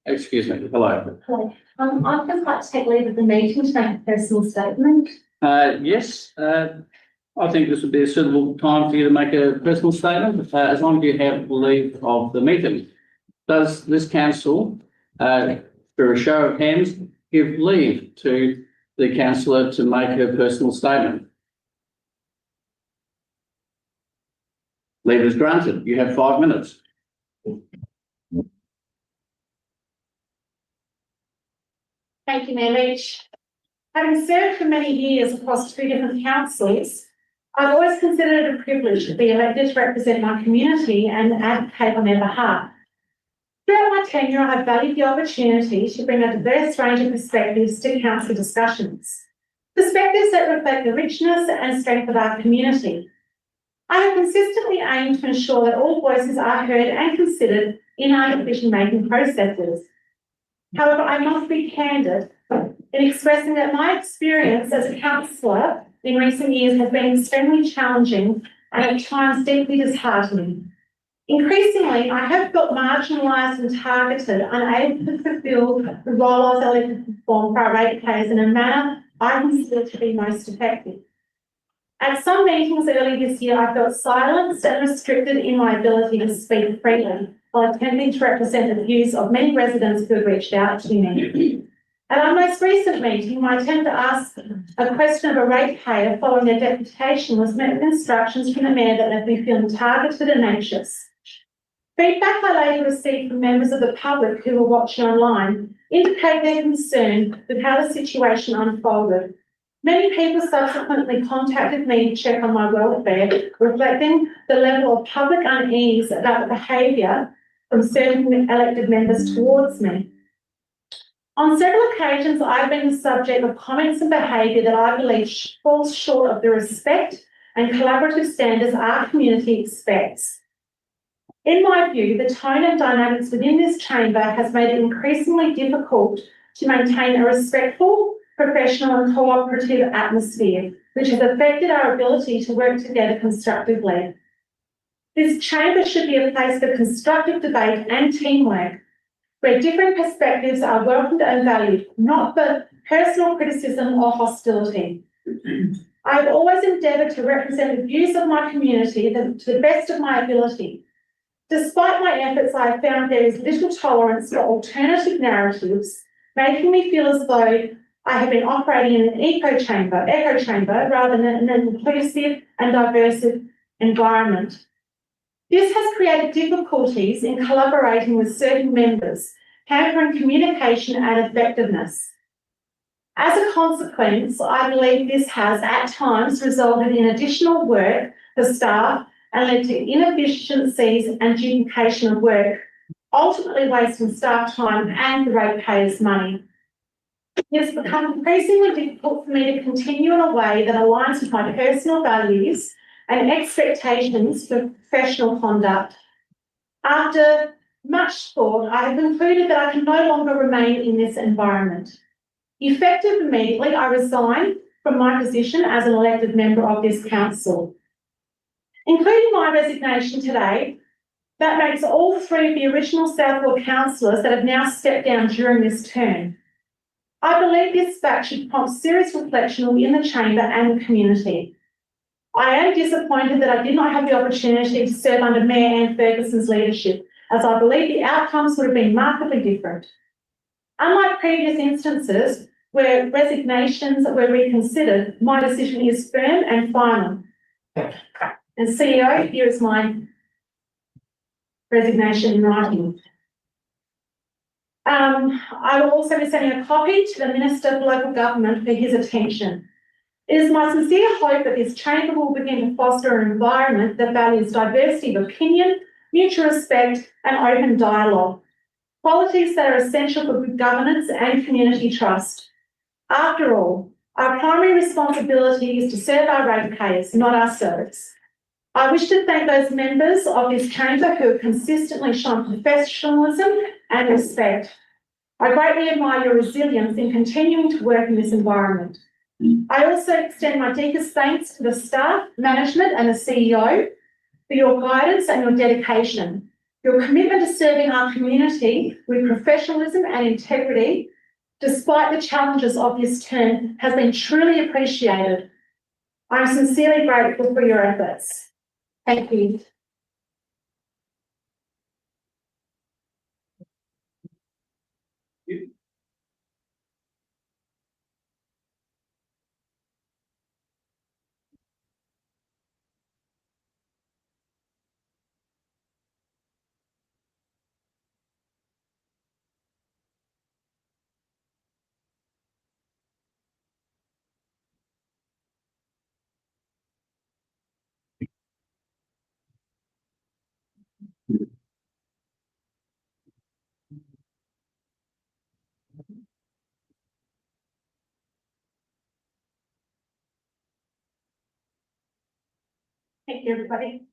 Excuse me. Hello. Hello. I'd just like to take leave of the meeting to make a personal statement. Yes, I think this would be a suitable time for you to make a personal statement, as long as you have leave of the meeting. Does this council, for a show of hands, give leave to the councillor to make a personal statement? Leave is granted. You have 5 minutes. Thank you, Mayor Leach. Having served for many years across 2 different councils, I've always considered it a privilege to be elected to represent my community and advocate on their behalf. Throughout my tenure, I've valued the opportunity to bring a diverse range of perspectives to council discussions, perspectives that reflect the richness and strength of our community. I have consistently aimed to ensure that all voices are heard and considered in our decision-making processes. However, I must be candid in expressing that my experience as a councillor in recent years has been extremely challenging and at times deeply disheartening. Increasingly, I have felt marginalised and targeted, unable to fulfil the role I was elected to perform for our ratepayers in a manner I consider to be most effective. At some meetings early this year, I felt silenced and restricted in my ability to speak freely while attempting to represent the views of many residents who had reached out to me. At our most recent meeting, my attempt to ask a question of a ratepayer following their deputation was met with instructions from the Mayor that left me feeling targeted and anxious. Feedback I later received from members of the public who were watching online indicate their concern with how the situation unfolded. Many people subsequently contacted me to check on my welfare, reflecting the level of public unease about the behaviour from certain elected members towards me. On several occasions, I've been the subject of comments and behaviour that I believe falls short of the respect and collaborative standards our community expects. In my view, the tone and dynamics within this chamber has made it increasingly difficult to maintain a respectful, professional and cooperative atmosphere, which has affected our ability to work together constructively. This chamber should be a place for constructive debate and teamwork, where different perspectives are welcomed and valued, not for personal criticism or hostility. I have always endeavoured to represent the views of my community to the best of my ability. Despite my efforts, I have found there is little tolerance for alternative narratives, making me feel as though I have been operating in an echo chamber rather than an inclusive and diverse environment. This has created difficulties in collaborating with certain members, hampering communication and effectiveness. As a consequence, I believe this has at times resulted in additional work for staff and led to inefficiencies and duplication of work, ultimately wasting staff time and the ratepayers' money. It's become increasingly difficult for me to continue in a way that aligns with my personal values and expectations for professional conduct. After much thought, I have concluded that I can no longer remain in this environment. Effective immediately, I resign from my position as an elected member of this council. Including my resignation today, that makes all 3 of the original Southwell councillors that have now stepped down during this term. I believe this fact should prompt serious reflection within the chamber and the community. I am disappointed that I did not have the opportunity to serve under Mayor Anne Ferguson's leadership, as I believe the outcomes would have been markedly different. Unlike previous instances where resignations were reconsidered, my decision is firm and final. And CEO, here is my resignation in writing. I will also be sending a copy to the Minister for Local Government for his attention. It is my sincere hope that this chamber will begin to foster an environment that values diversity of opinion, mutual respect and open dialogue, qualities that are essential for good governance and community trust. After all, our primary responsibility is to serve our ratepayers, not ourselves. I wish to thank those members of this chamber who have consistently shown professionalism and respect. I greatly admire your resilience in continuing to work in this environment. I also extend my deepest thanks to the staff, management and the CEO for your guidance and your dedication. Your commitment to serving our community with professionalism and integrity, despite the challenges of this term, has been truly appreciated. I am sincerely grateful for your efforts. Thank you. Thank you, everybody.